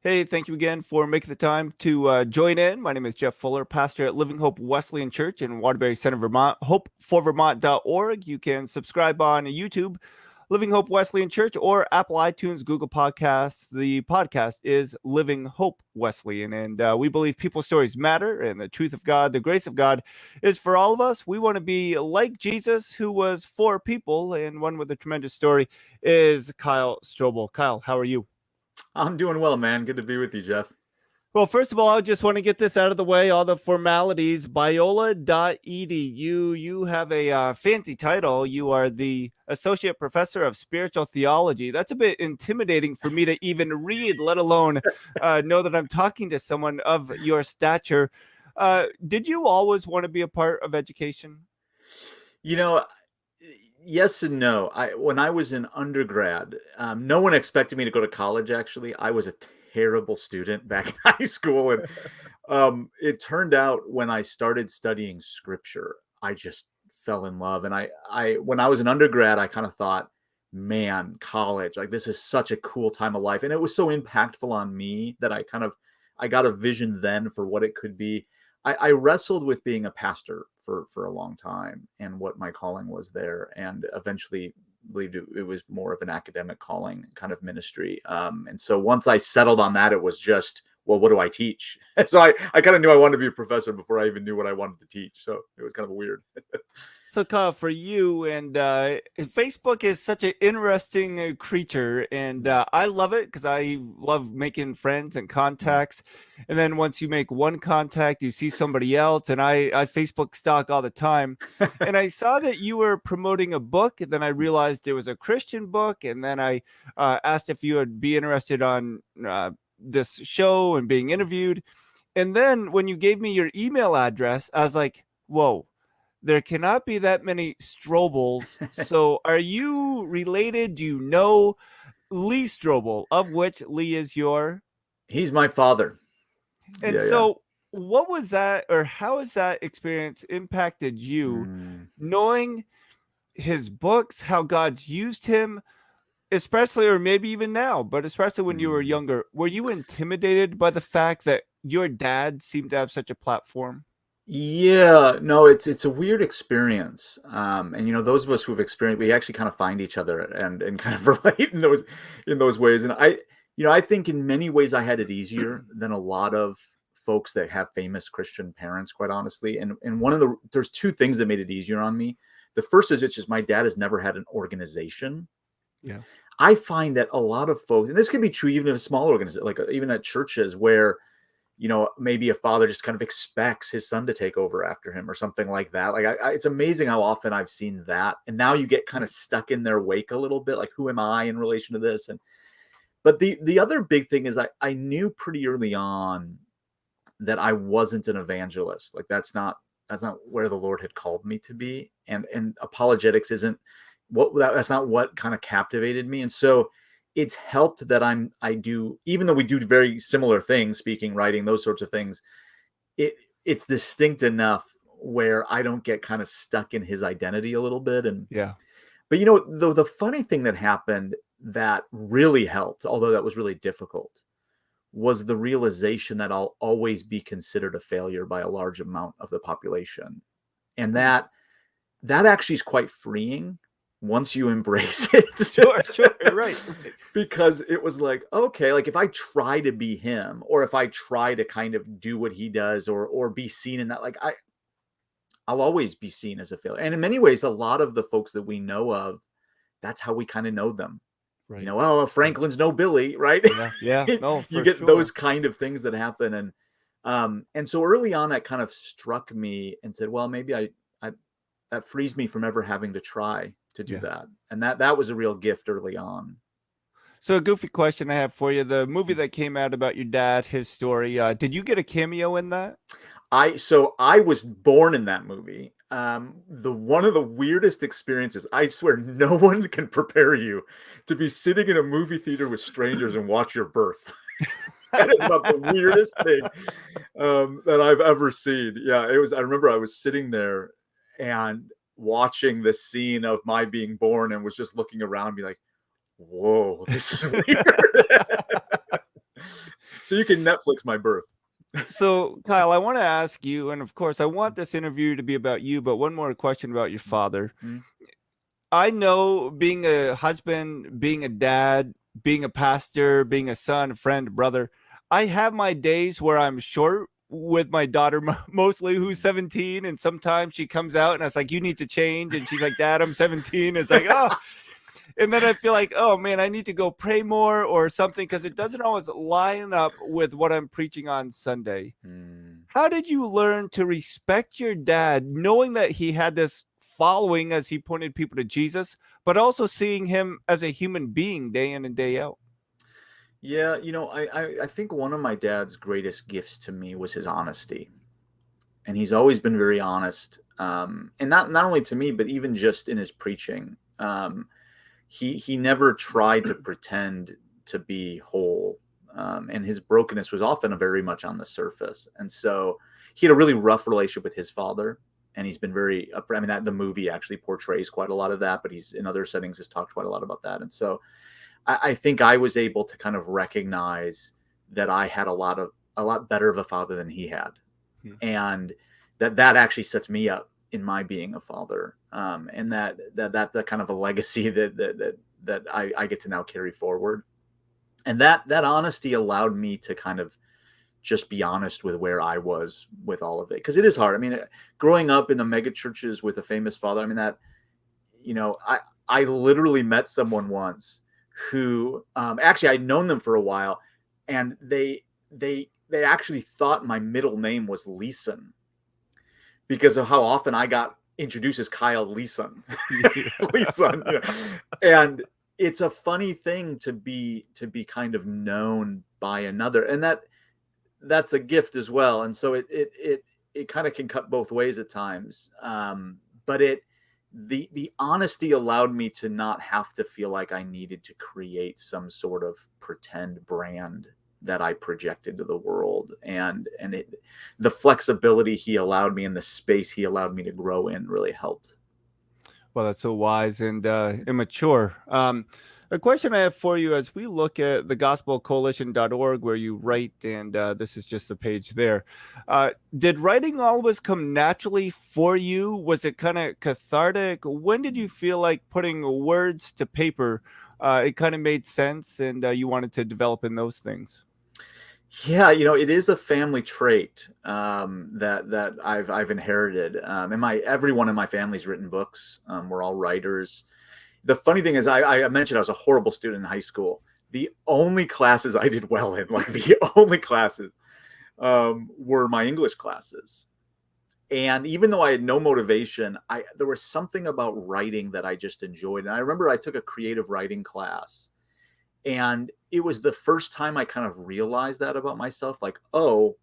Hey, thank you again for making the time to join in. My name is Jeff Fuller, pastor at Living Hope Wesleyan Church in Waterbury Center, Vermont. Hopeforvermont.org. You can subscribe on YouTube, Living Hope Wesleyan Church, or Apple iTunes, Google Podcasts. The podcast is Living Hope Wesleyan, and we believe people's stories matter, and the truth of God, the grace of God, is for all of us. We want to be like Jesus, who was for people, and one with a tremendous story is Kyle Strobel. Kyle, how are you? I'm doing well, man. Good to be with you, Jeff. Well, first of all, I just want to get this out of the way, all the formalities. Biola.edu. You have a fancy title. You are the Associate Professor of Spiritual Theology. That's a bit intimidating for me to even read, let alone know that I'm talking to someone of your stature. Did you always want to be a part of education? You know, yes and no. When I was in undergrad, no one expected me to go to college. Actually, I was a terrible student back in high school, and it turned out when I started studying scripture, I just fell in love. And when I was an undergrad, I kind of thought, man, college, like this is such a cool time of life, and it was so impactful on me that I got a vision then for what it could be. I wrestled with being a pastor for a long time and what my calling was there, and eventually believed it was more of an academic calling kind of ministry. And so once I settled on that, it was just, well, what do I teach? So I kind of knew I wanted to be a professor before I even knew what I wanted to teach. So it was kind of weird. So, Kyle, for you, and Facebook is such an interesting creature, and I love it because I love making friends and contacts. And then once you make one contact, you see somebody else, and I Facebook stalk all the time. And I saw that you were promoting a book, and then I realized it was a Christian book, and then I asked if you would be interested on this show and being interviewed. And then when you gave me your email address, I was like, whoa, there cannot be that many Strobels. So are you related? Do you know Lee Strobel, of which Lee is your? He's my father. And Yeah. so what was that, or how has that experience impacted you, Mm. knowing his books, how God's used him, especially, or maybe even now, but especially when you were Mm. younger? Were you intimidated by the fact that your dad seemed to have such a platform? Yeah, no, it's a weird experience. And those of us who've experienced, we actually kind of find each other and kind of relate in those ways. And I think in many ways I had it easier than a lot of folks that have famous Christian parents, quite honestly. And there's two things that made it easier on me. The first is it's just my dad has never had an organization. Yeah. I find that a lot of folks, and this can be true even in a small organization, like even at churches where maybe a father just kind of expects his son to take over after him or something like that. Like it's amazing how often I've seen that. And now you get kind of stuck in their wake a little bit, like who am I in relation to this? But the other big thing is I knew pretty early on that I wasn't an evangelist. Like that's not where the Lord had called me to be. And apologetics isn't that's not what kind of captivated me. And so it's helped that I do, even though we do very similar things, speaking, writing, those sorts of things, it's distinct enough where I don't get kind of stuck in his identity a little bit. Yeah. But the funny thing that happened that really helped, although that was really difficult, was the realization that I'll always be considered a failure by a large amount of the population. And that actually is quite freeing once you embrace it. Sure. Right. Because it was like, okay, like if I try to be him, or if I try to kind of do what he does, or be seen in that, like I'll always be seen as a failure. And in many ways, a lot of the folks that we know of, that's how we kind of know them. Right. Well, Franklin's no Billy, right? Yeah. No, You for get those sure. kind of things that happen. And so early on that kind of struck me and said, well, maybe I that frees me from ever having to try to do Yeah. that. And that was a real gift early on. So a goofy question I have for you: the movie that came out about your dad, his story. Did you get a cameo in that? I was born in that movie. The one of the weirdest experiences, I swear no one can prepare you to be sitting in a movie theater with strangers and watch your birth. That is about the weirdest thing that I've ever seen. Yeah, it was. I remember I was sitting there and watching the scene of my being born and was just looking around, be like, "Whoa, this is weird." So you can Netflix my birth. So, Kyle, I want to ask you, and of course, I want this interview to be about you, but one more question about your father. Mm-hmm. I know being a husband, being a dad, being a pastor, being a son, a friend, brother, I have my days where I'm short with my daughter, mostly who's 17. And sometimes she comes out and I was like, you need to change. And she's like, Dad, I'm 17. It's like, oh, and then I feel like, oh man, I need to go pray more or something because it doesn't always line up with what I'm preaching on Sunday. How did you learn to respect your dad, knowing that he had this following as he pointed people to Jesus, but also seeing him as a human being day in and day out? Yeah, I think one of my dad's greatest gifts to me was his honesty. And he's always been very honest. And not only to me, but even just in his preaching. He never tried to pretend to be whole. And his brokenness was often very much on the surface. And so he had a really rough relationship with his father. And he's been very upfront. I mean, the movie actually portrays quite a lot of that, but he's in other settings has talked quite a lot about that. And so I think I was able to kind of recognize that I had a lot better of a father than he had. And that actually sets me up in my being a father. And that kind of a legacy that I get to now carry forward. And that honesty allowed me to kind of just be honest with where I was with all of it. Because it is hard. I mean, growing up in the mega churches with a famous father, I mean, I literally met someone once who actually I'd known them for a while, and they actually thought my middle name was Leeson because of how often I got introduced as Kyle Leeson. Leeson, and it's a funny thing to be kind of known by another, and that's a gift as well. And so it kind of can cut both ways at times. But the honesty allowed me to not have to feel like I needed to create some sort of pretend brand that I projected to the world. And the flexibility he allowed me and the space he allowed me to grow in really helped. Well, that's so wise and immature. A question I have for you as we look at the gospelcoalition.org where you write, and this is just the page there. Did writing always come naturally for you? Was it kind of cathartic? When did you feel like putting words to paper, it kind of made sense and you wanted to develop in those things? Yeah, it is a family trait that I've inherited. And everyone in my family's written books. We're all writers. The funny thing is, I mentioned I was a horrible student in high school. The only classes I did well in, like the only classes, were my English classes. And even though I had no motivation, there was something about writing that I just enjoyed. And I remember I took a creative writing class. And it was the first time I kind of realized that about myself. Like, oh,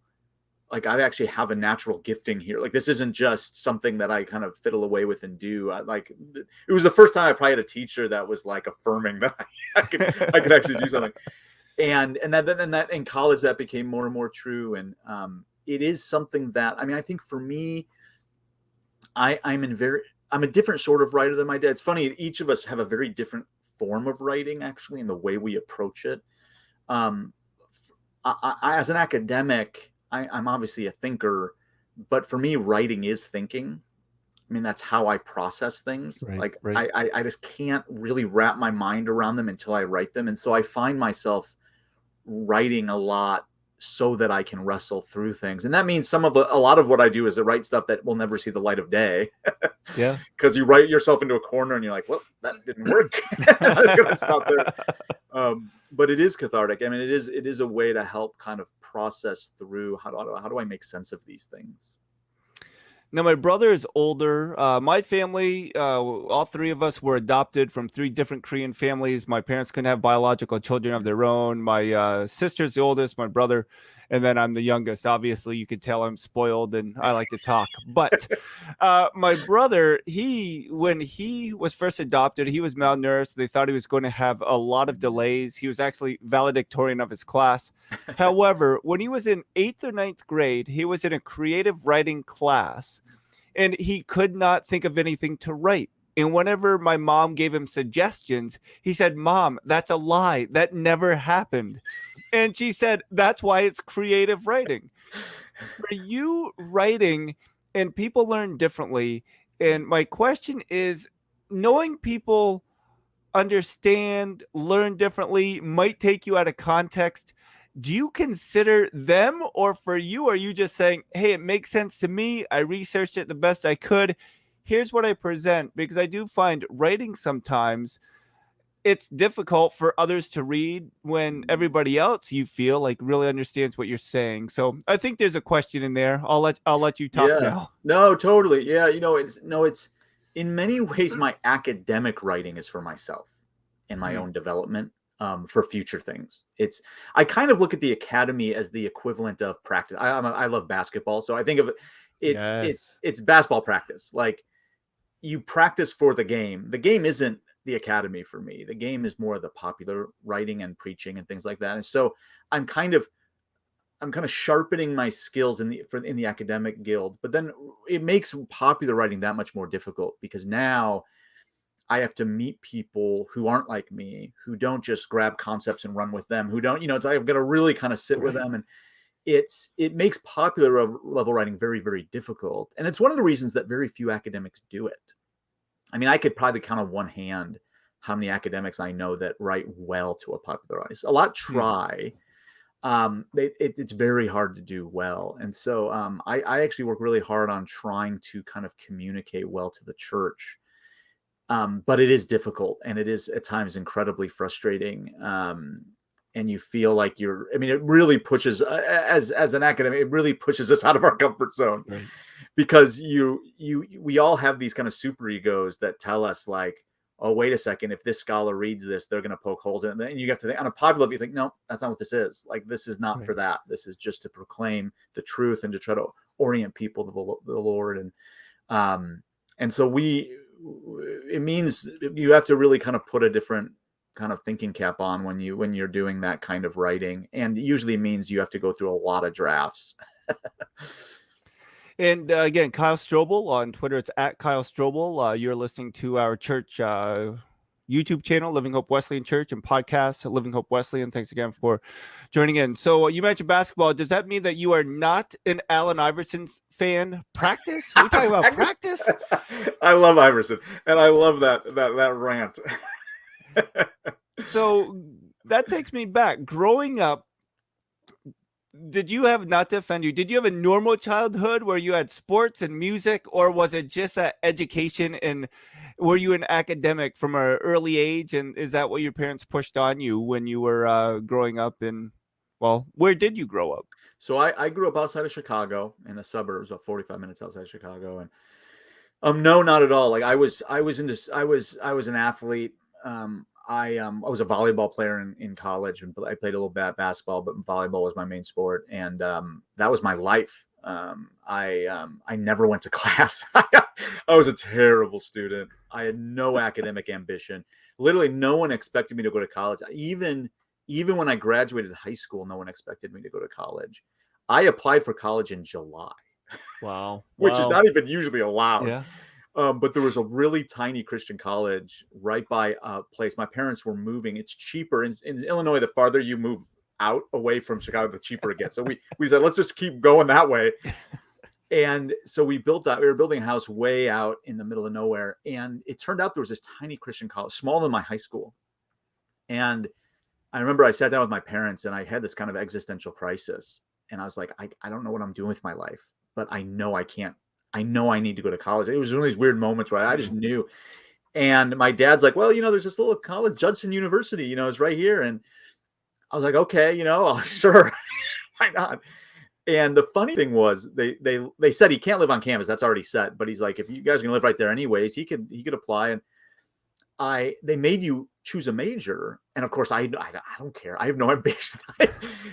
like I actually have a natural gifting here. Like this isn't just something that I kind of fiddle away with and do. It was the first time I probably had a teacher that was like affirming that I could actually do something. And that in college that became more and more true. And it is something that, I mean, I think for me, I'm a different sort of writer than my dad. It's funny, each of us have a very different form of writing actually in the way we approach it. As an academic, I'm obviously a thinker, but for me, writing is thinking. I mean, that's how I process things. Right. I just can't really wrap my mind around them until I write them. And so I find myself writing a lot so that I can wrestle through things. And that means a lot of what I do is to write stuff that will never see the light of day. Yeah. Because you write yourself into a corner and you're like, well, that didn't work. I was going to stop there. But it is cathartic. I mean, it is a way to help kind of process through how do I make sense of these things. Now, my brother is older. My family, all three of us were adopted from three different Korean families. My parents couldn't have biological children of their own. My sister's the oldest, my brother, and then I'm the youngest. Obviously, you could tell I'm spoiled and I like to talk. But my brother, when he was first adopted, he was malnourished. They thought he was going to have a lot of delays. He was actually valedictorian of his class. However, when he was in 8th or 9th grade, he was in a creative writing class. And he could not think of anything to write. And whenever my mom gave him suggestions, he said, "Mom, that's a lie. That never happened." And she said, that's why it's creative writing. For you, writing and people learn differently. And my question is, knowing people understand, learn differently, might take you out of context. Do you consider them, or for you, are you just saying, hey, it makes sense to me? I researched it the best I could. Here's what I present, because I do find writing sometimes it's difficult for others to read when everybody else you feel like really understands what you're saying. So I think there's a question in there. I'll let you talk Yeah. now. No, totally. Yeah. It's in many ways my academic writing is for myself and my Mm, own development, for future things. I kind of look at the academy as the equivalent of practice. I love basketball, so I think of it. yes. It's basketball practice. Like, you practice for the game. The game isn't the academy for me. The game is more of the popular writing and preaching and things like that. And so I'm kind of I'm kind of sharpening my skills in the academic guild, but then it makes popular writing that much more difficult, because now I have to meet people who aren't like me, who don't just grab concepts and run with them, who don't, I've got to really kind of sit with Right. them. And it makes popular level writing very, very difficult. And it's one of the reasons that very few academics do it. I mean, I could probably count on one hand how many academics I know that write well to a popular audience. A lot Hmm. try. It's very hard to do well. And so I actually work really hard on trying to kind of communicate well to the church. But it is difficult, and it is at times incredibly frustrating. And you feel like it really pushes, as an academic, it really pushes us out of our comfort zone, Right. because we all have these kind of super egos that tell us, like, oh, wait a second, if this scholar reads this, they're going to poke holes in it. And you have to think on a popular level, you think, no, that's not what this is. Like, this is not for Right. that. This is just to proclaim the truth and to try to orient people to the Lord. And so it means you have to really kind of put a different kind of thinking cap on when you're doing that kind of writing. And it usually means you have to go through a lot of drafts. And again, Kyle Strobel on Twitter. It's at Kyle Strobel. You're listening to our church YouTube channel, Living Hope Wesleyan Church, and podcast, Living Hope Wesleyan. Thanks again for joining in. So you mentioned basketball. Does that mean that you are not an Allen Iverson fan? Practice? We talking about practice? I love Iverson, and I love that rant. So that takes me back. Growing up, did you have, not to offend you, did you have a normal childhood where you had sports and music, or was it just education, and were you an academic from an early age, and is that what your parents pushed on you when you were growing up? And well, where did you grow up? So I grew up outside of Chicago, in the suburbs, about 45 minutes outside of Chicago. And no, not at all. Like, I was an athlete. I was a volleyball player in college, and I played a little bit basketball, but volleyball was my main sport, and that was my life. I never went to class. I was a terrible student. I had no academic ambition. Literally, no one expected me to go to college. Even when I graduated high school, no one expected me to go to college. I applied for college in July, Wow. which is Wow. not even usually allowed. Yeah. But there was a really tiny Christian college right by a place. My parents were moving. It's cheaper in Illinois. The farther you move out away from Chicago, the cheaper it gets. So we said, let's just keep going that way. And so we were building a house way out in the middle of nowhere. And it turned out there was this tiny Christian college, smaller than my high school. And I remember I sat down with my parents, and I had this kind of existential crisis. And I was like, I don't know what I'm doing with my life, but I know I can't. I know I need to go to college. It was one of these weird moments where I just knew. And my dad's like, well, there's this little college, Judson University, it's right here. And I was like, okay, sure, why not? And the funny thing was, they said he can't live on campus. That's already set. But he's like, if you guys are gonna live right there anyways, he could apply. And they made you choose a major, and of course I don't care. I have no ambition.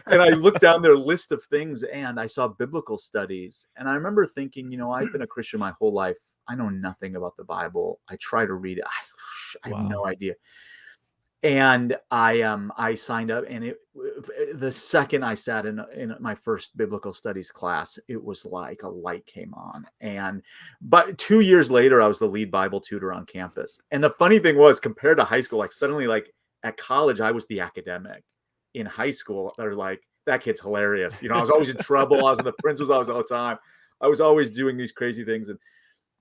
And I looked down their list of things, and I saw biblical studies, and I remember thinking, I've been a Christian my whole life. I know nothing about the Bible. I try to read it. I have Wow. no idea. And I signed up, and the second I sat in my first biblical studies class, it was like a light came on. But 2 years later, I was the lead Bible tutor on campus. And the funny thing was, compared to high school, like suddenly, like at college, I was the academic. in high school that are like, that kid's hilarious. I was always in trouble. I was in the principal's office all the time. I was always doing these crazy things, and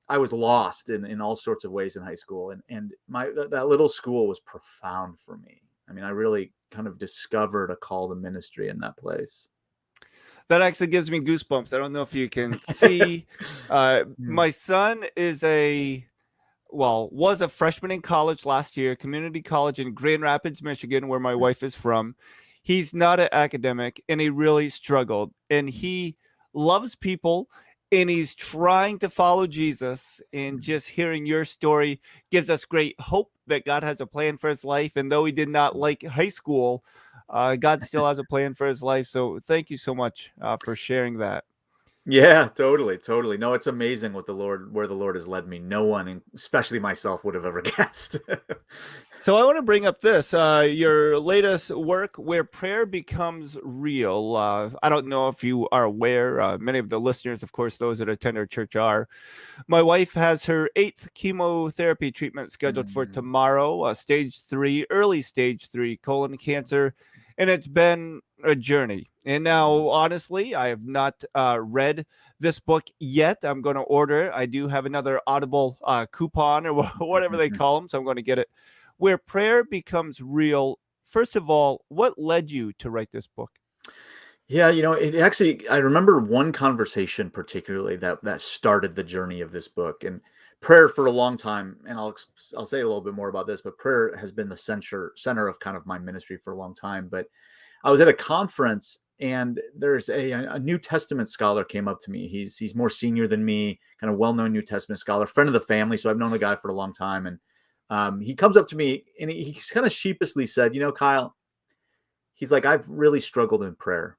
I was lost in all sorts of ways in high school. And that little school was profound for me. I mean, I really kind of discovered a call to ministry in that place. That actually gives me goosebumps. I don't know if you can see. My son is was a freshman in college last year, community college in Grand Rapids, Michigan, where my wife is from. He's not an academic, and he really struggled. And he loves people, and he's trying to follow Jesus. And just hearing your story gives us great hope that God has a plan for his life. And though he did not like high school, God still has a plan for his life. So thank you so much for sharing that. Yeah, totally. No, it's amazing where the Lord has led me. No one, especially myself, would have ever guessed. So I want to bring up this, your latest work, Where Prayer Becomes Real. I don't know if you are aware, many of the listeners, of course, those that attend our church are. My wife has her 8th chemotherapy treatment scheduled for tomorrow, stage 3, early stage 3 colon cancer. And it's been a journey. And now, honestly, I have not read this book yet. I'm going to order it. I do have another Audible coupon or whatever they call them. So I'm going to get it. Where Prayer Becomes Real. First of all, what led you to write this book? Yeah, it actually, I remember one conversation particularly that started the journey of this book. And prayer for a long time, and I'll say a little bit more about this, but prayer has been the center of kind of my ministry for a long time. But I was at a conference, and there's a New Testament scholar came up to me. He's more senior than me, kind of well-known New Testament scholar, friend of the family. So I've known the guy for a long time. And he comes up to me, and he kind of sheepishly said, Kyle, he's like, I've really struggled in prayer.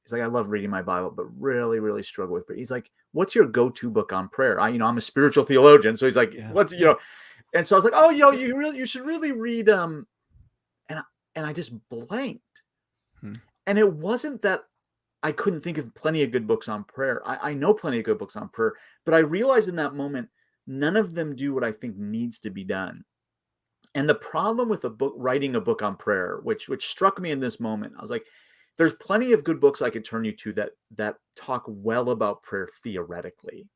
He's like, I love reading my Bible, but really, really struggle with prayer. He's like, what's your go-to book on prayer? I'm a spiritual theologian. So he's like, and so I was like, oh, you should really read, and I just blanked. And it wasn't that I couldn't think of plenty of good books on prayer. I know plenty of good books on prayer, but I realized in that moment, none of them do what I think needs to be done. And the problem with writing a book on prayer, which struck me in this moment, I was like, there's plenty of good books I could turn you to that talk well about prayer theoretically.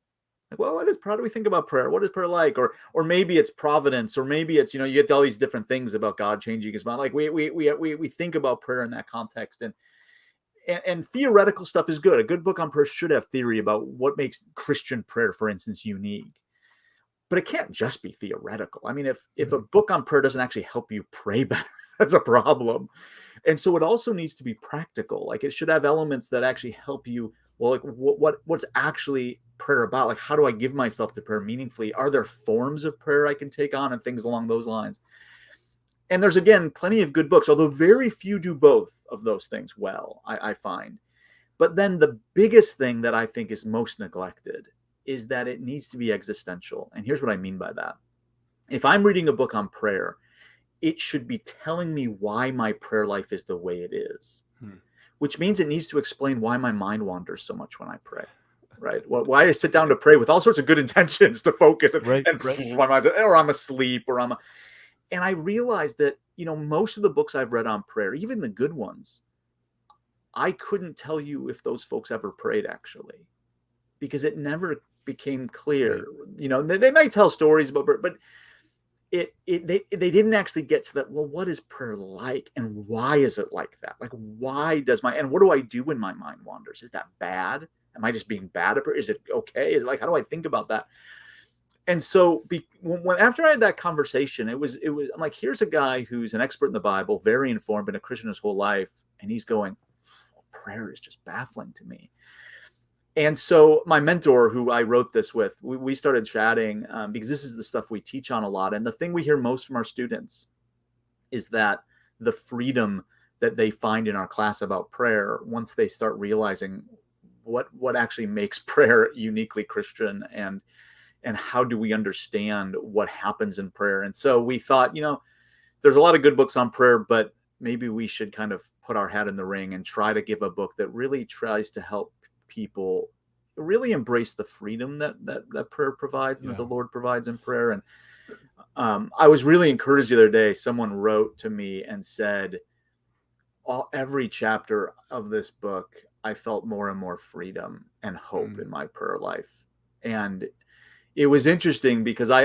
Like, well, how do we think about prayer? What is prayer like? Or maybe it's providence, or maybe it's, you get all these different things about God changing his mind. Like we think about prayer in that context, and theoretical stuff is good. A good book on prayer should have theory about what makes Christian prayer, for instance, unique. But it can't just be theoretical. I mean, if a book on prayer doesn't actually help you pray better, that's a problem. And so it also needs to be practical. Like, it should have elements that actually help you. Well, like what's actually prayer about? Like, how do I give myself to prayer meaningfully? Are there forms of prayer I can take on and things along those lines? And there's, again, plenty of good books, although very few do both of those things well, I find. But then the biggest thing that I think is most neglected is that it needs to be existential. And here's what I mean by that. If I'm reading a book on prayer, it should be telling me why my prayer life is the way it is, which means it needs to explain why my mind wanders so much when I pray, right? Why I sit down to pray with all sorts of good intentions to focus, and my mind's, or I'm asleep, and I realized that, most of the books I've read on prayer, even the good ones, I couldn't tell you if those folks ever prayed, actually, because it never became clear. Right. They might tell stories about, but they didn't actually get to that. Well, what is prayer like, and why is it like that? Like, why does and what do I do when my mind wanders? Is that bad? Am I just being bad at prayer? Is it okay? Is it like, how do I think about that? And so after I had that conversation, it was I'm like, here's a guy who's an expert in the Bible, very informed, been a Christian his whole life, and he's going, prayer is just baffling to me. And so my mentor, who I wrote this with, we started chatting, because this is the stuff we teach on a lot. And the thing we hear most from our students is that the freedom that they find in our class about prayer, once they start realizing what actually makes prayer uniquely Christian, and how do we understand what happens in prayer. And so we thought, there's a lot of good books on prayer, but maybe we should kind of put our hat in the ring and try to give a book that really tries to help people really embrace the freedom that prayer provides, and that the Lord provides in prayer. And I was really encouraged the other day. Someone wrote to me and said, every chapter of this book, I felt more and more freedom and hope in my prayer life. And it was interesting because I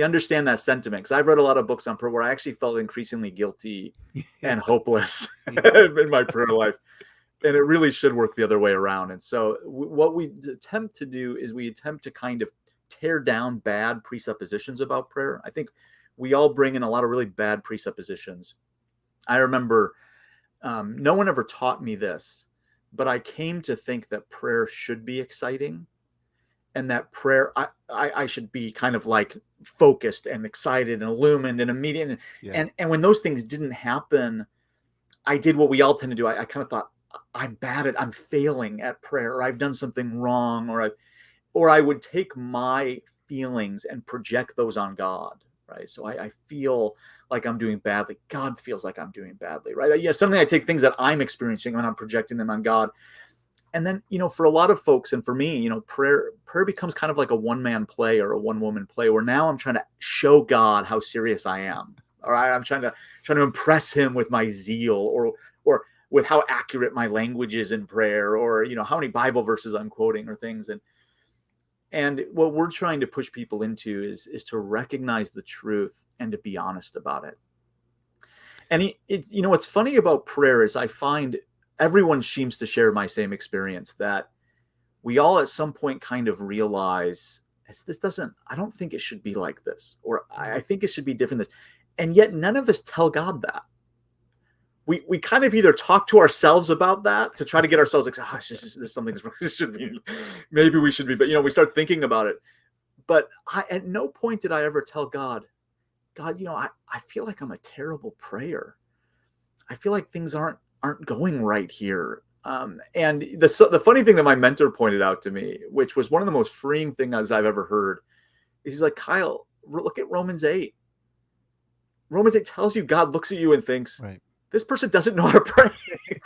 understand that sentiment, because I've read a lot of books on prayer where I actually felt increasingly guilty Yeah. and hopeless Yeah. in my prayer life. And it really should work the other way around. And so what we attempt to do is we attempt to kind of tear down bad presuppositions about prayer. I think we all bring in a lot of really bad presuppositions. I remember no one ever taught me this, but I came to think that prayer should be exciting, and that prayer, I should be kind of like focused and excited and illumined and immediate. Yeah. And when those things didn't happen, I did what we all tend to do. I kind of thought, I'm failing at prayer, or I've done something wrong, or I would take my feelings and project those on God, right? So I feel like I'm doing badly. God feels like I'm doing badly, right? Yeah, suddenly I take things that I'm experiencing and I'm projecting them on God. And then, for a lot of folks, and for me, prayer becomes kind of like a one-man play or a one-woman play, where now I'm trying to show God how serious I am. All right, I'm trying to impress him with my zeal, or with how accurate my language is in prayer, or how many Bible verses I'm quoting or things. And what we're trying to push people into is to recognize the truth and to be honest about it. And what's funny about prayer is I find everyone seems to share my same experience, that we all at some point kind of realize I don't think it should be like this, or I think it should be different this. And yet none of us tell God that. We kind of either talk to ourselves about that to try to get ourselves like, oh, this something's wrong. This should be, maybe we should be, but we start thinking about it. But at no point did I ever tell God, I feel like I'm a terrible prayer. I feel like things aren't going right here. And the funny thing that my mentor pointed out to me, which was one of the most freeing things I've ever heard, is he's like, Kyle, look at Romans 8. Romans 8 tells you God looks at you and thinks, Right. This person doesn't know how to pray.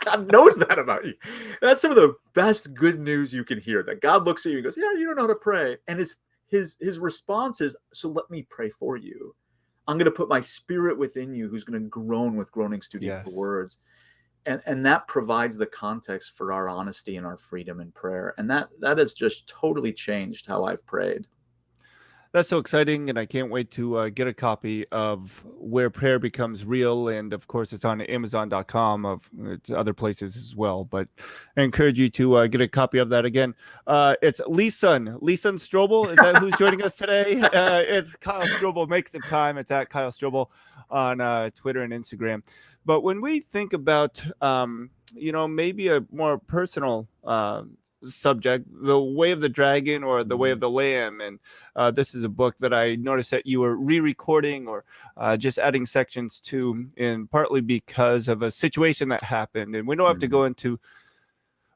God knows that about you. That's some of the best good news you can hear, that God looks at you and goes, yeah, you don't know how to pray. And his response is, so let me pray for you. I'm going to put my spirit within you, who's going to groan with groanings too deep for words. And that provides the context for our honesty and our freedom in prayer. And that has just totally changed how I've prayed. That's so exciting, and I can't wait to get a copy of Where Prayer Becomes Real. And of course, it's on Amazon.com. It's other places as well. But I encourage you to get a copy of that again. It's Leeson Strobel. Is that who's joining us today? It's Kyle Strobel. Make some time. It's at Kyle Strobel on Twitter and Instagram. But when we think about, maybe a more personal subject, The Way of the Dragon or The Way of the Lamb, and this is a book that I noticed that you were re-recording or just adding sections to, and partly because of a situation that happened. And we don't have to go into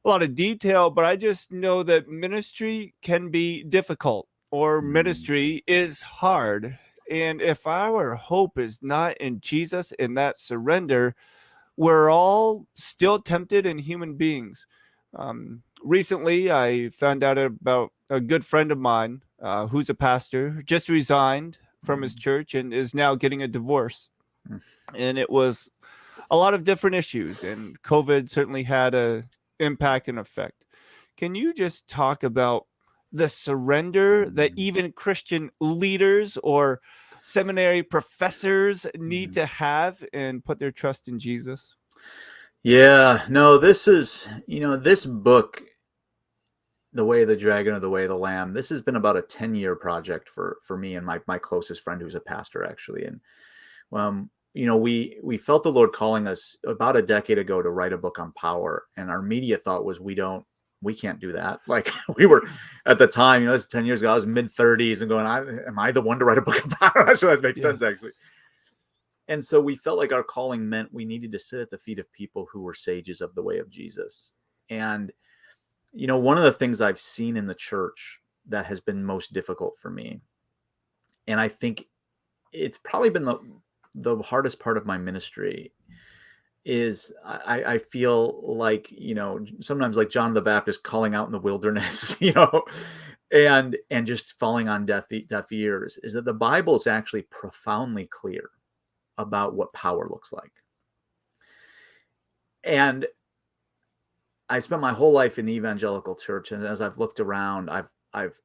a lot of detail, but I just know that ministry can be difficult, or ministry is hard. And if our hope is not in Jesus, in that surrender, we're all still tempted in human beings. Recently, I found out about a good friend of mine who's a pastor, just resigned from his church and is now getting a divorce. And it was a lot of different issues, and COVID certainly had a impact and effect. Can you just talk about the surrender that even Christian leaders or seminary professors need to have and put their trust in Jesus? Yeah, no, this is, this book, The Way of the Dragon or The Way of the Lamb, this has been about a 10-year project for me and my closest friend, who's a pastor, actually. And we felt the Lord calling us about a decade ago to write a book on power, and our immediate thought was, we can't do that. Like, we were at the time, this is 10 years ago, I was mid-30s and going, am I the one to write a book on power? So that makes sense, actually. And so we felt like our calling meant we needed to sit at the feet of people who were sages of the way of Jesus. And one of the things I've seen in the church that has been most difficult for me, and I think it's probably been the hardest part of my ministry, is I feel like, sometimes like John the Baptist calling out in the wilderness, and just falling on deaf ears, is that the Bible is actually profoundly clear about what power looks like. And I spent my whole life in the evangelical church, and as I've looked around,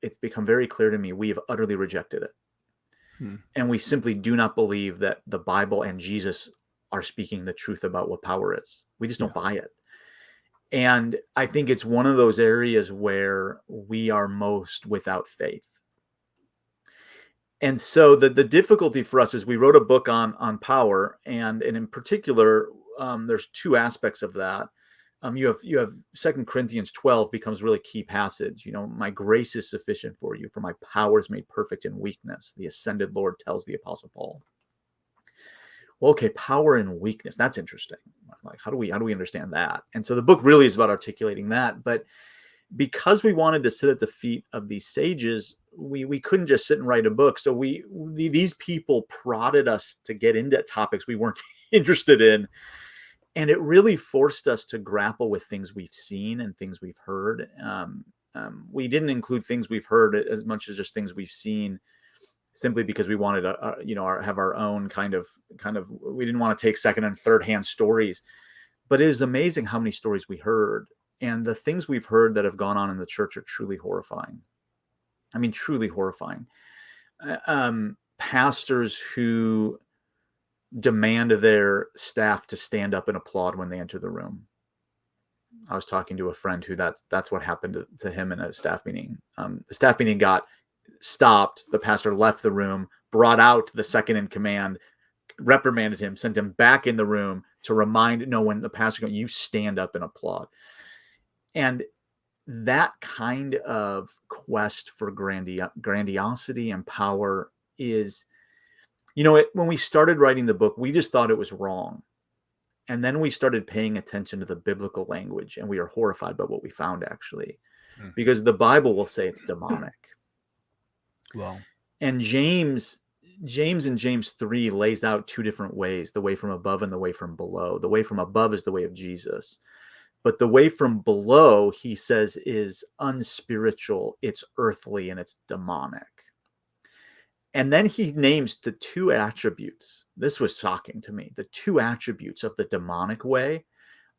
it's become very clear to me we have utterly rejected it. And we simply do not believe that the Bible and Jesus are speaking the truth about what power is. We just don't buy it. And I think it's one of those areas where we are most without faith. And so the difficulty for us is we wrote a book on power, and in particular, there's two aspects of that. You have 2 Corinthians 12 becomes really key passage. My grace is sufficient for you, for my power is made perfect in weakness. The ascended Lord tells the Apostle Paul. Well, okay, power and weakness. That's interesting. Like, how do we understand that? And so the book really is about articulating that. But because we wanted to sit at the feet of these sages, we couldn't just sit and write a book. So these people prodded us to get into topics we weren't interested in. And it really forced us to grapple with things we've seen and things we've heard. We didn't include things we've heard as much as just things we've seen, simply because we wanted to, have our own kind of. We didn't want to take second and third hand stories, but it is amazing how many stories we heard, and the things we've heard that have gone on in the church are truly horrifying. I mean, truly horrifying. Pastors who demand their staff to stand up and applaud when they enter the room. I was talking to a friend who that's what happened to him in a staff meeting. The staff meeting got stopped. The pastor left the room, brought out the second in command, reprimanded him, sent him back in the room to when the pastor goes, you stand up and applaud. And that kind of quest for grandiosity and power is, when we started writing the book, we just thought it was wrong. And then we started paying attention to the biblical language, and we are horrified by what we found, actually, because the Bible will say it's demonic. Wow. And James in James 3 lays out two different ways, the way from above and the way from below. The way from above is the way of Jesus. But the way from below, he says, is unspiritual, it's earthly, and it's demonic. And then he names the two attributes. This was shocking to me. The two attributes of the demonic way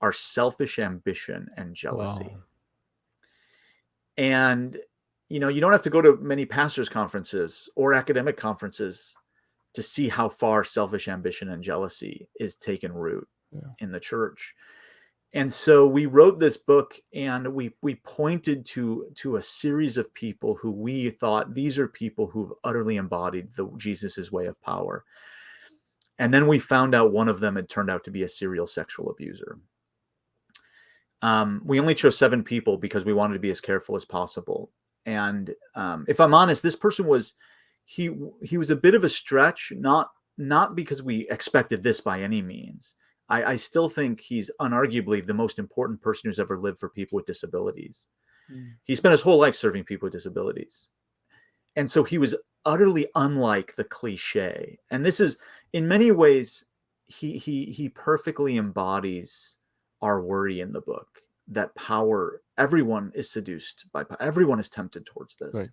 are selfish ambition and jealousy. Wow. And, you don't have to go to many pastors' conferences or academic conferences to see how far selfish ambition and jealousy is taken root in the church. And so we wrote this book, and we pointed to a series of people who we thought these are people who've utterly embodied Jesus's way of power. And then we found out one of them had turned out to be a serial sexual abuser. We only chose 7 people because we wanted to be as careful as possible. And if I'm honest, this person was he was a bit of a stretch, not because we expected this by any means. I still think he's unarguably the most important person who's ever lived for people with disabilities. He spent his whole life serving people with disabilities. And so he was utterly unlike the cliche. And this is, in many ways, he perfectly embodies our worry in the book, that power, everyone is seduced by power. Everyone is tempted towards this. Right.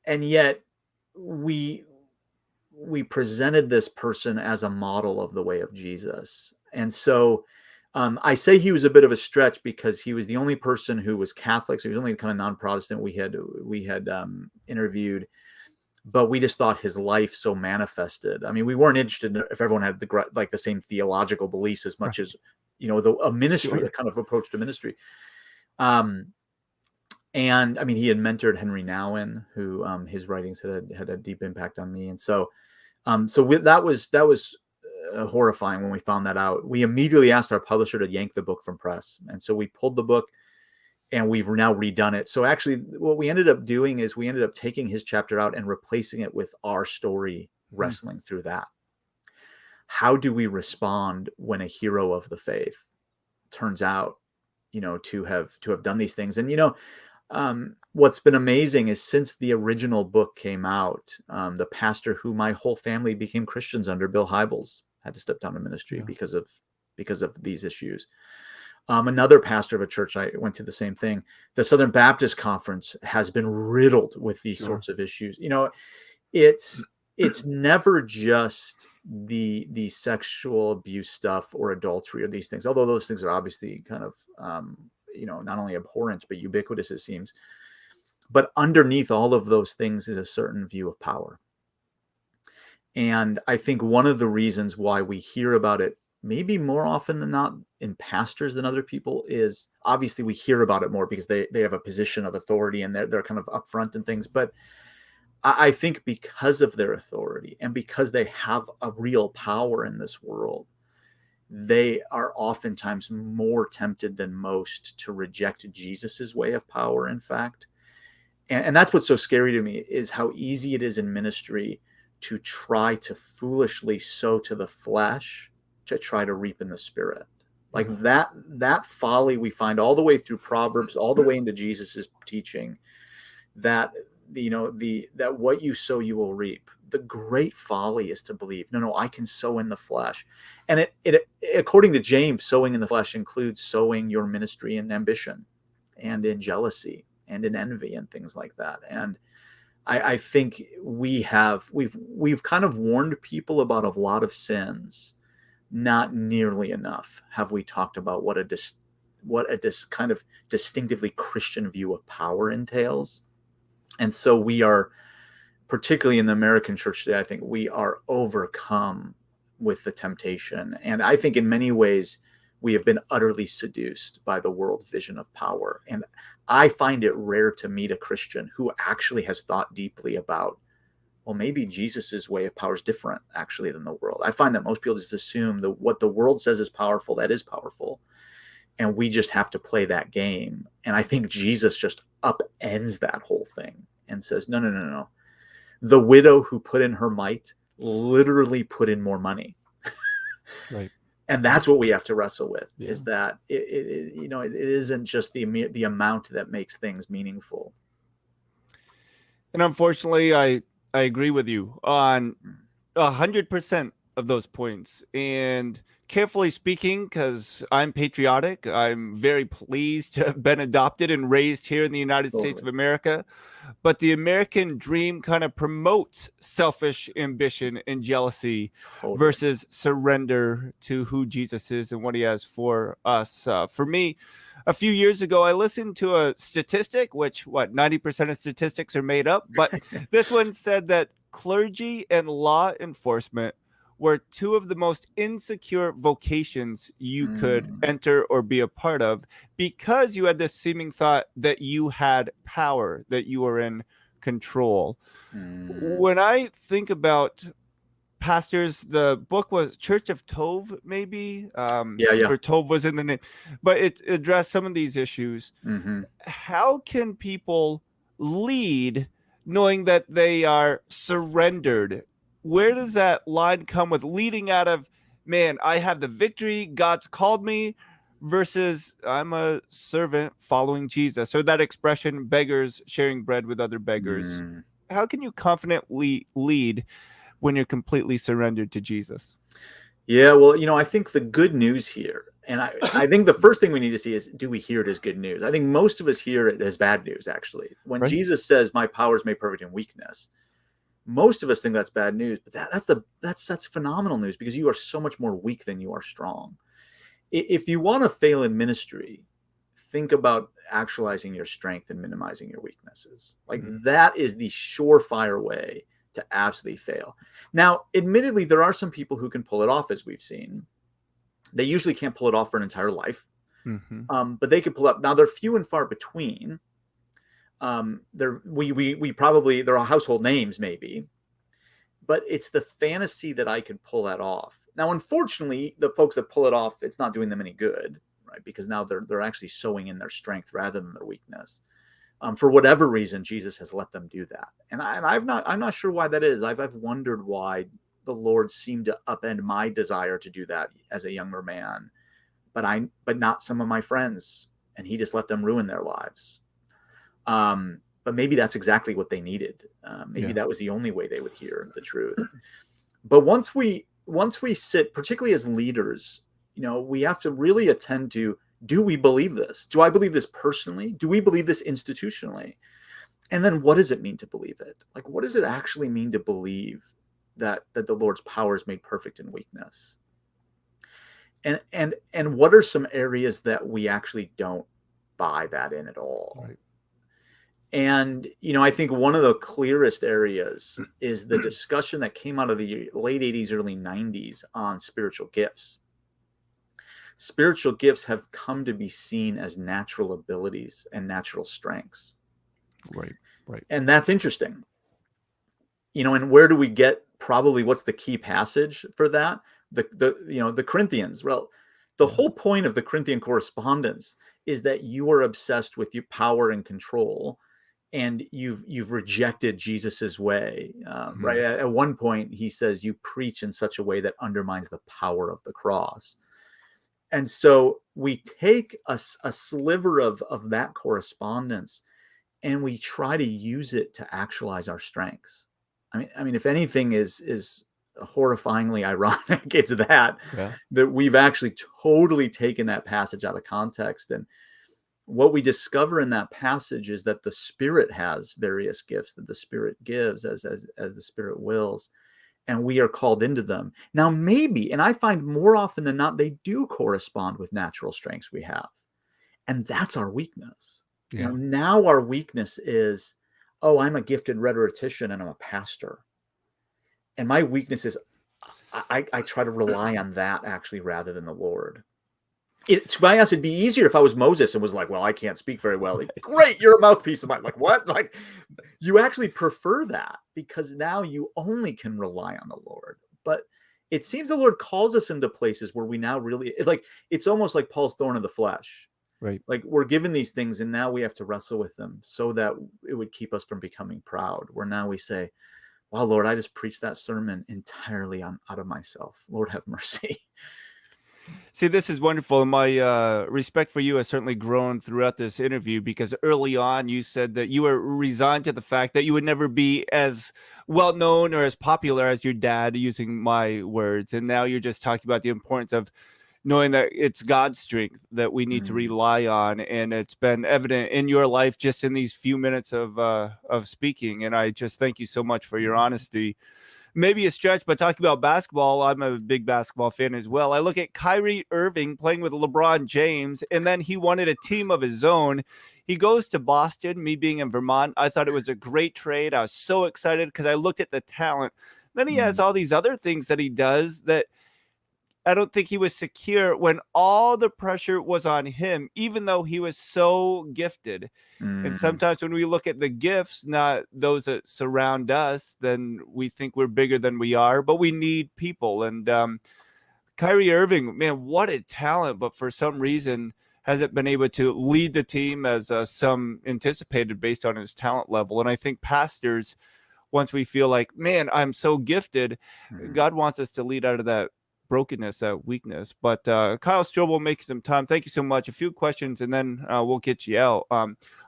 And yet we presented this person as a model of the way of Jesus. And so I say he was a bit of a stretch because he was the only person who was Catholic. So he was only kind of non-Protestant we had interviewed, but we just thought his life so manifested. I mean, we weren't interested in if everyone had the same theological beliefs as much as, a ministry, the kind of approach to ministry. And I mean, he had mentored Henry Nouwen, who his writings had a deep impact on me. And so that was horrifying when we found that out. We immediately asked our publisher to yank the book from press. And so we pulled the book, and we've now redone it. So actually what we ended up doing is we ended up taking his chapter out and replacing it with our story, wrestling through that. How do we respond when a hero of the faith turns out, to have done these things? And, what's been amazing is since the original book came out, the pastor who my whole family became Christians under, Bill Hybels, had to step down in ministry because of these issues. Another pastor of a church I went to, the same thing. The Southern Baptist Conference has been riddled with these sorts of issues. It's never just the sexual abuse stuff or adultery or these things, although those things are obviously kind of not only abhorrent but ubiquitous, it seems. But underneath all of those things is a certain view of power. And I think one of the reasons why we hear about it maybe more often than not in pastors than other people is obviously we hear about it more because they have a position of authority and they're kind of upfront and things. But I think because of their authority and because they have a real power in this world, they are oftentimes more tempted than most to reject Jesus's way of power, in fact. And that's what's so scary to me, is how easy it is in ministry to try to foolishly sow to the flesh to try to reap in the spirit. Like that folly we find all the way through Proverbs, all the way into Jesus's teaching, that that what you sow you will reap. The great folly is to believe, no, I can sow in the flesh. And it according to James, sowing in the flesh includes sowing your ministry in ambition and in jealousy and in envy and things like that. And I think we've kind of warned people about a lot of sins. Not nearly enough have we talked about what a kind of distinctively Christian view of power entails. And so we are, particularly in the American church today, I think we are overcome with the temptation. And I think in many ways we have been utterly seduced by the world's vision of power. And I find it rare to meet a Christian who actually has thought deeply about, well, maybe Jesus's way of power is different actually than the world. I find that most people just assume that what the world says is powerful, that is powerful. And we just have to play that game. And I think Jesus just upends that whole thing and says, no. The widow who put in her mite literally put in more money. Right. And that's what we have to wrestle with, is that it isn't just the amount that makes things meaningful. And unfortunately, I agree with you on 100% of those points. And carefully speaking, because I'm patriotic, I'm very pleased to have been adopted and raised here in the United States of America. But the American dream kind of promotes selfish ambition and jealousy versus surrender to who Jesus is and what he has for us. For me, a few years ago, I listened to a statistic, which 90% of statistics are made up. But this one said that clergy and law enforcement were two of the most insecure vocations you could enter or be a part of, because you had this seeming thought that you had power, that you were in control. When I think about pastors, the book was Church of Tove, maybe. Or Tove was in the name, but it addressed some of these issues. How can people lead knowing that they are surrendered? Where does that line come with leading out of, man, I have the victory, God's called me, versus I'm a servant following Jesus? Or that expression, beggars sharing bread with other beggars. How can you confidently lead when you're completely surrendered to Jesus? Yeah, well, I think the good news here, and I think the first thing we need to see is, do we hear it as good news? I think most of us hear it as bad news, actually. When Jesus says, my power is made perfect in weakness, most of us think that's bad news, but that's phenomenal news, because you are so much more weak than you are strong. If you want to fail in ministry, think about actualizing your strength and minimizing your weaknesses. Like that is the surefire way to absolutely fail. Now, admittedly, there are some people who can pull it off, as we've seen. They usually can't pull it off for an entire life, but they can pull up. Now, they're few and far between. There are household names maybe, but it's the fantasy that I could pull that off. Now, unfortunately, the folks that pull it off, it's not doing them any good, right? Because now they're actually sowing in their strength rather than their weakness. For whatever reason, Jesus has let them do that, and I'm not sure why that is. I've wondered why the Lord seemed to upend my desire to do that as a younger man, but not some of my friends, and He just let them ruin their lives. But maybe that's exactly what they needed. Maybe that was the only way they would hear the truth. But once we sit, particularly as leaders, we have to really attend to, do we believe this? Do I believe this personally? Do we believe this institutionally? And then what does it mean to believe it? Like, what does it actually mean to believe that the Lord's power is made perfect in weakness. And what are some areas that we actually don't buy that in at all? Right. And, I think one of the clearest areas is the discussion that came out of the late 80s, early 90s on spiritual gifts. Spiritual gifts have come to be seen as natural abilities and natural strengths. Right. Right. And that's interesting. And where do we get probably what's the key passage for that? The Corinthians. Well, the whole point of the Corinthian correspondence is that you are obsessed with your power and control, and you've rejected Jesus's way. Right. At one point, he says you preach in such a way that undermines the power of the cross. And so we take a sliver of that correspondence, and we try to use it to actualize our strengths. I mean, if anything is horrifyingly ironic, it's that we've actually totally taken that passage out of context. And what we discover in that passage is that the Spirit has various gifts that the Spirit gives as the Spirit wills, and we are called into them. Now, maybe, and I find more often than not, they do correspond with natural strengths we have. And that's our weakness. Yeah. Now our weakness is, oh, I'm a gifted rhetorician and I'm a pastor. And my weakness is I try to rely on that actually rather than the Lord. To be honest, it'd be easier if I was Moses and was like, well, I can't speak very well. Great, you're a mouthpiece of mine. Like, what? Like, you actually prefer that because now you only can rely on the Lord. But it seems the Lord calls us into places where we now really, it's almost like Paul's thorn in the flesh. Right. Like we're given these things and now we have to wrestle with them so that it would keep us from becoming proud. Where now we say, wow, Lord, I just preached that sermon entirely out of myself. Lord, have mercy. See, this is wonderful. And my respect for you has certainly grown throughout this interview, because early on you said that you were resigned to the fact that you would never be as well known or as popular as your dad, using my words. And now you're just talking about the importance of knowing that it's God's strength that we need to rely on. And it's been evident in your life just in these few minutes of speaking. And I just thank you so much for your honesty. Maybe a stretch, but talking about basketball, I'm a big basketball fan as well. I look at Kyrie Irving playing with LeBron James, and then he wanted a team of his own. He goes to Boston. Me being in Vermont, I thought it was a great trade. I was so excited because I looked at the talent. Then he has all these other things that he does that I don't think he was secure when all the pressure was on him, even though he was so gifted. And sometimes when we look at the gifts, not those that surround us, then we think we're bigger than we are, but we need people. And Kyrie Irving, man, what a talent, but for some reason hasn't been able to lead the team as some anticipated based on his talent level. And I think pastors, once we feel like, man, I'm so gifted, God wants us to lead out of that brokenness, that weakness. But Kyle Strobel making some time. Thank you so much. A few questions and then we'll get you out.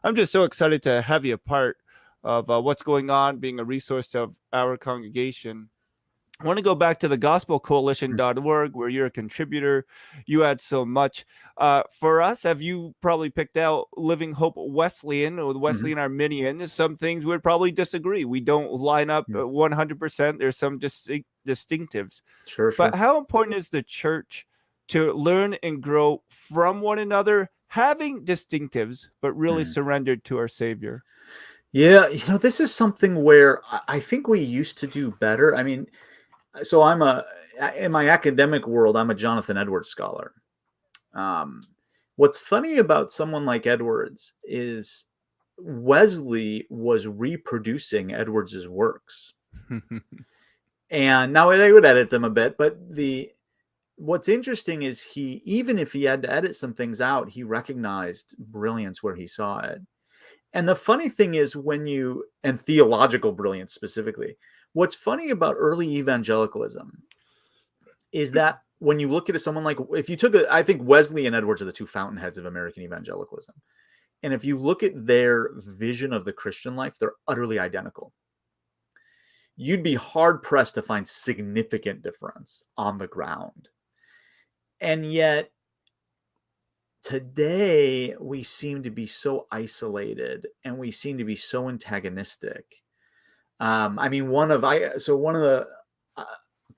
I'm just so excited to have you a part of what's going on, being a resource to our congregation. I want to go back to the gospelcoalition.org, where you're a contributor. You add so much. For us, have you probably picked out Living Hope Wesleyan or the Wesleyan Arminian? Some things we'd probably disagree. We don't line up 100%. There's some distinctives. Sure. But how important is the church to learn and grow from one another, having distinctives, but really surrendered to our Savior? Yeah, this is something where I think we used to do better. I mean, so in my academic world, I'm a Jonathan Edwards scholar. What's funny about someone like Edwards is Wesley was reproducing Edwards's works. And now they would edit them a bit, but what's interesting is even if he had to edit some things out, he recognized brilliance where he saw it. And the funny thing is and theological brilliance specifically, what's funny about early evangelicalism is that when you look at someone like, I think Wesley and Edwards are the two fountainheads of American evangelicalism. And if you look at their vision of the Christian life, they're utterly identical. You'd be hard pressed to find significant difference on the ground. And yet today we seem to be so isolated and we seem to be so antagonistic. I mean, one of the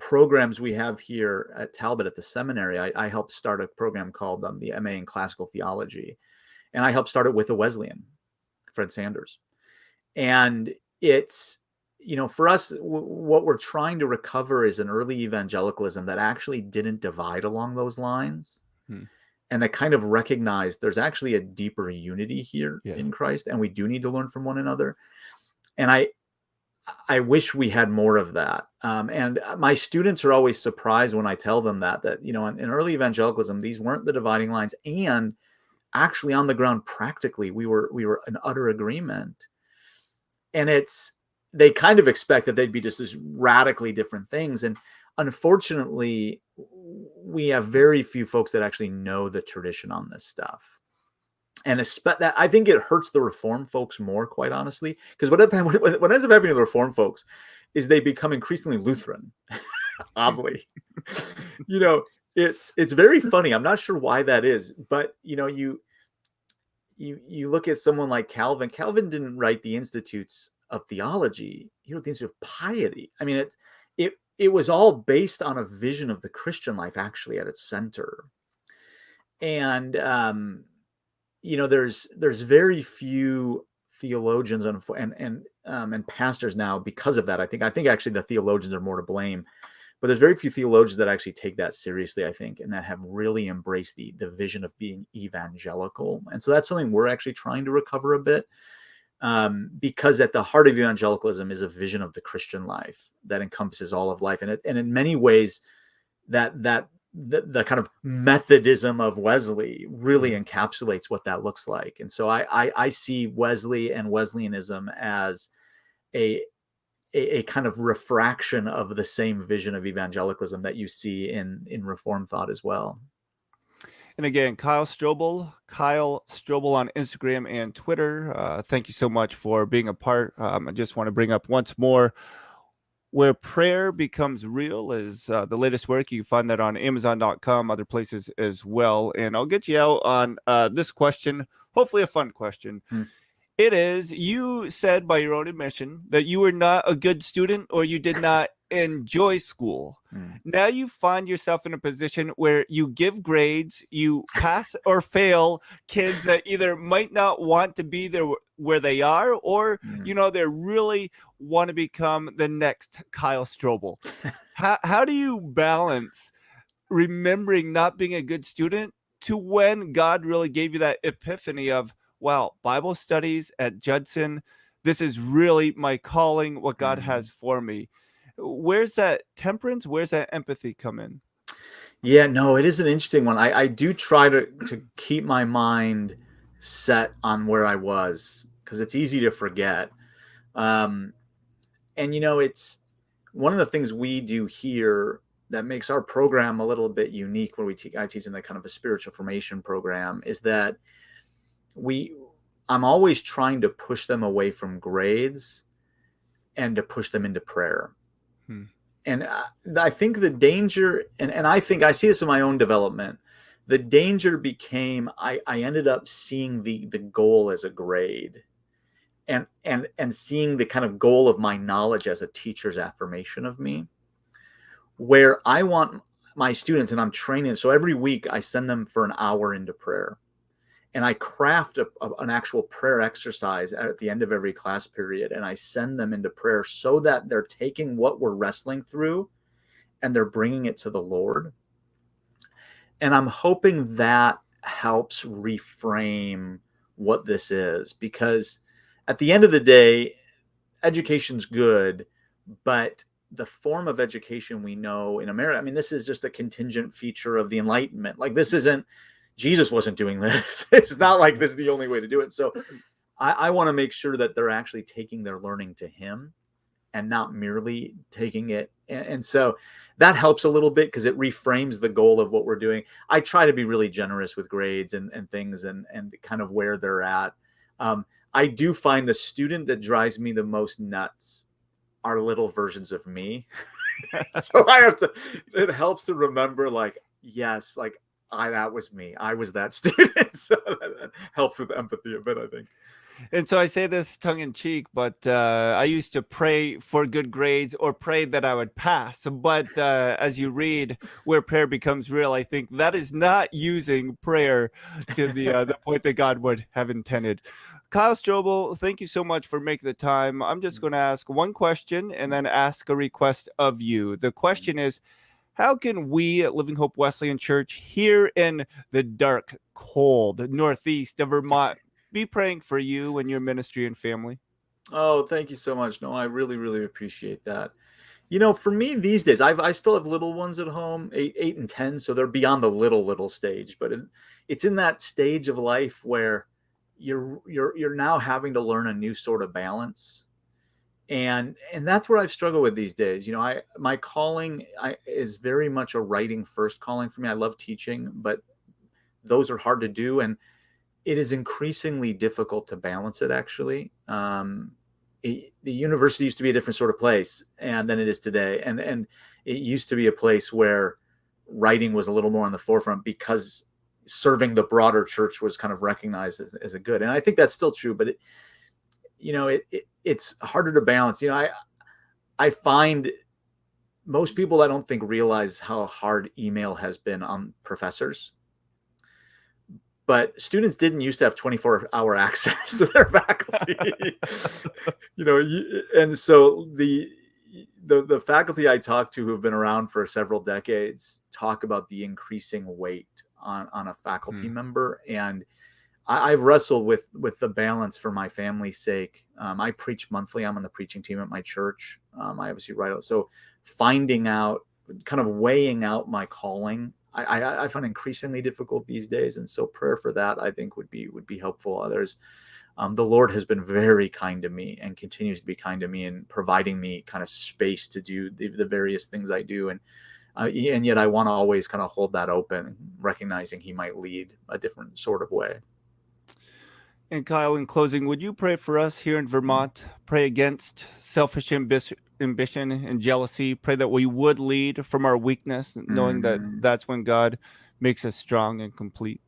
programs we have here at Talbot at the seminary, I helped start a program called the MA in Classical Theology. And I helped start it with a Wesleyan, Fred Sanders. And it's, for us, what we're trying to recover is an early evangelicalism that actually didn't divide along those lines. And that kind of recognized there's actually a deeper unity here in Christ, and we do need to learn from one another. And I wish we had more of that. And my students are always surprised when I tell them that in early evangelicalism, these weren't the dividing lines. And actually on the ground, practically, we were in utter agreement. And they kind of expect that they'd be just as radically different things. And unfortunately, we have very few folks that actually know the tradition on this stuff. And that, I think it hurts the Reformed folks more, quite honestly, because what ends up happening to the Reformed folks is they become increasingly Lutheran, oddly. It's very funny. I'm not sure why that is, but you look at someone like Calvin. Calvin didn't write the Institutes of Theology. He wrote the Institute of Piety. I mean, it was all based on a vision of the Christian life actually at its center. And there's very few theologians and pastors now because of that. I think actually the theologians are more to blame, but there's very few theologians that actually take that seriously, I think, and that have really embraced the vision of being evangelical. And so that's something we're actually trying to recover a bit, because at the heart of evangelicalism is a vision of the Christian life that encompasses all of life, and in many ways the kind of Methodism of Wesley really encapsulates what that looks like. And so I see Wesley and Wesleyanism as a kind of refraction of the same vision of evangelicalism that you see in Reformed thought as well. And again, Kyle Strobel on Instagram and Twitter. Thank you so much for being a part. I just want to bring up once more, Where Prayer Becomes Real is the latest work. You can find that on Amazon.com, other places as well. And I'll get you out on this question, hopefully a fun question. It is, you said by your own admission that you were not a good student or you did not enjoy school. Now you find yourself in a position where you give grades, you pass or fail kids that either might not want to be there where they are, or, they really want to become the next Kyle Strobel. How do you balance remembering not being a good student to when God really gave you that epiphany of, wow, Bible studies at Judson, this is really my calling, what God has for me? Where's that temperance? Where's that empathy come in? Yeah, no, it is an interesting one. I do try to keep my mind set on where I was, because it's easy to forget. And it's one of the things we do here that makes our program a little bit unique, where I teach in the kind of a spiritual formation program, is that I'm always trying to push them away from grades and to push them into prayer. And I think the danger, and I think I see this in my own development, the danger became I ended up seeing the goal as a grade, and seeing the kind of goal of my knowledge as a teacher's affirmation of me, where I want my students, and I'm training, so every week I send them for an hour into prayer. And I craft an actual prayer exercise at the end of every class period, and I send them into prayer so that they're taking what we're wrestling through and they're bringing it to the Lord. And I'm hoping that helps reframe what this is, because at the end of the day, education's good, but the form of education we know in America, I mean, this is just a contingent feature of the Enlightenment. Like, this isn't, Jesus wasn't doing this. It's not like this is the only way to do it. So I want to make sure that they're actually taking their learning to him and not merely taking it. And so that helps a little bit, because it reframes the goal of what we're doing. I try to be really generous with grades and things and kind of where they're at. I do find the student that drives me the most nuts are little versions of me. So it helps to remember, like, yes, that was me. I was that student. So that helps with empathy a bit, I think. And so I say this tongue in cheek, but I used to pray for good grades or pray that I would pass. But as you read where prayer becomes real, I think that is not using prayer to the point that God would have intended. Kyle Strobel, thank you so much for making the time. I'm just going to ask one question and then ask a request of you. The question is, how can we at Living Hope Wesleyan Church here in the dark, cold Northeast of Vermont be praying for you and your ministry and family? Oh, thank you so much. No, I really, really appreciate that. For me these days, I still have little ones at home, 8 and 10, so they're beyond the little stage. But it's in that stage of life where you're now having to learn a new sort of balance, and that's what I've struggled with these days. My calling is very much a writing first calling for me. I love teaching, but those are hard to do, and it is increasingly difficult to balance it, actually. The university used to be a different sort of place and than it is today. And it used to be a place where writing was a little more on the forefront because serving the broader church was kind of recognized as a good. And I think that's still true, but it's harder to balance. I find most people, I don't think, realize how hard email has been on professors. But students didn't used to have 24-hour access to their faculty. And so the faculty I talk to who've been around for several decades talk about the increasing weight on a faculty member. And I've wrestled with the balance for my family's sake. I preach monthly. I'm on the preaching team at my church. I obviously write. So finding out, kind of weighing out my calling, I find increasingly difficult these days. And so prayer for that, I think, would be helpful. Others, the Lord has been very kind to me and continues to be kind to me in providing me kind of space to do the various things I do. And yet I want to always kind of hold that open, recognizing He might lead a different sort of way. And Kyle, in closing, would you pray for us here in Vermont? Pray against selfish ambition and jealousy. Pray that we would lead from our weakness, knowing that that's when God makes us strong and complete.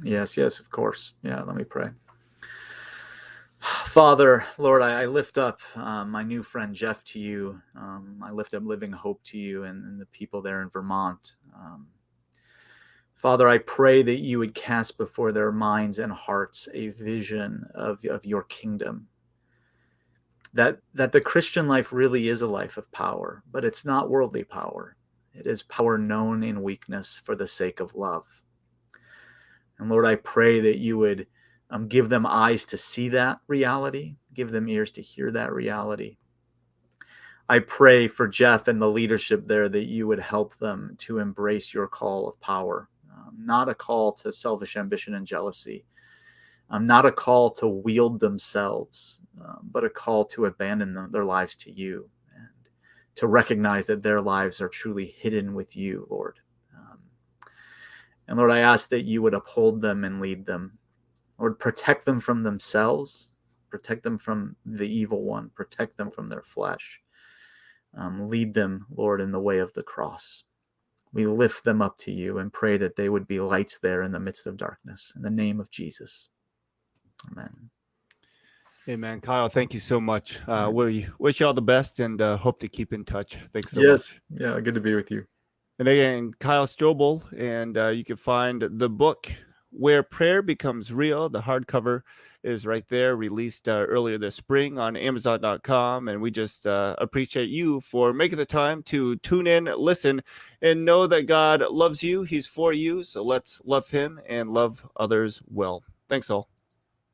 Yes, of course. Yeah, let me pray. Father, Lord, I lift up my new friend Jeff to you. I lift up Living Hope to you and the people there in Vermont. Father, I pray that you would cast before their minds and hearts a vision of your kingdom. That the Christian life really is a life of power, but it's not worldly power. It is power known in weakness for the sake of love. And Lord, I pray that you would give them eyes to see that reality, give them ears to hear that reality. I pray for Jeff and the leadership there that you would help them to embrace your call of power, not a call to selfish ambition and jealousy, not a call to wield themselves, but a call to abandon their lives to you and to recognize that their lives are truly hidden with you, Lord. And Lord, I ask that you would uphold them and lead them. Lord, protect them from themselves, protect them from the evil one, protect them from their flesh. Lead them, Lord, in the way of the cross. We lift them up to you and pray that they would be lights there in the midst of darkness. In the name of Jesus. Amen. Amen. Kyle, thank you so much. We wish you all the best and hope to keep in touch. Thanks so much. Yeah, good to be with you. And again, Kyle Strobel, and you can find the book Where Prayer Becomes Real. The hardcover is right there, released earlier this spring on Amazon.com. And we just appreciate you for making the time to tune in, listen, and know that God loves you. He's for you. So let's love him and love others well. Thanks all.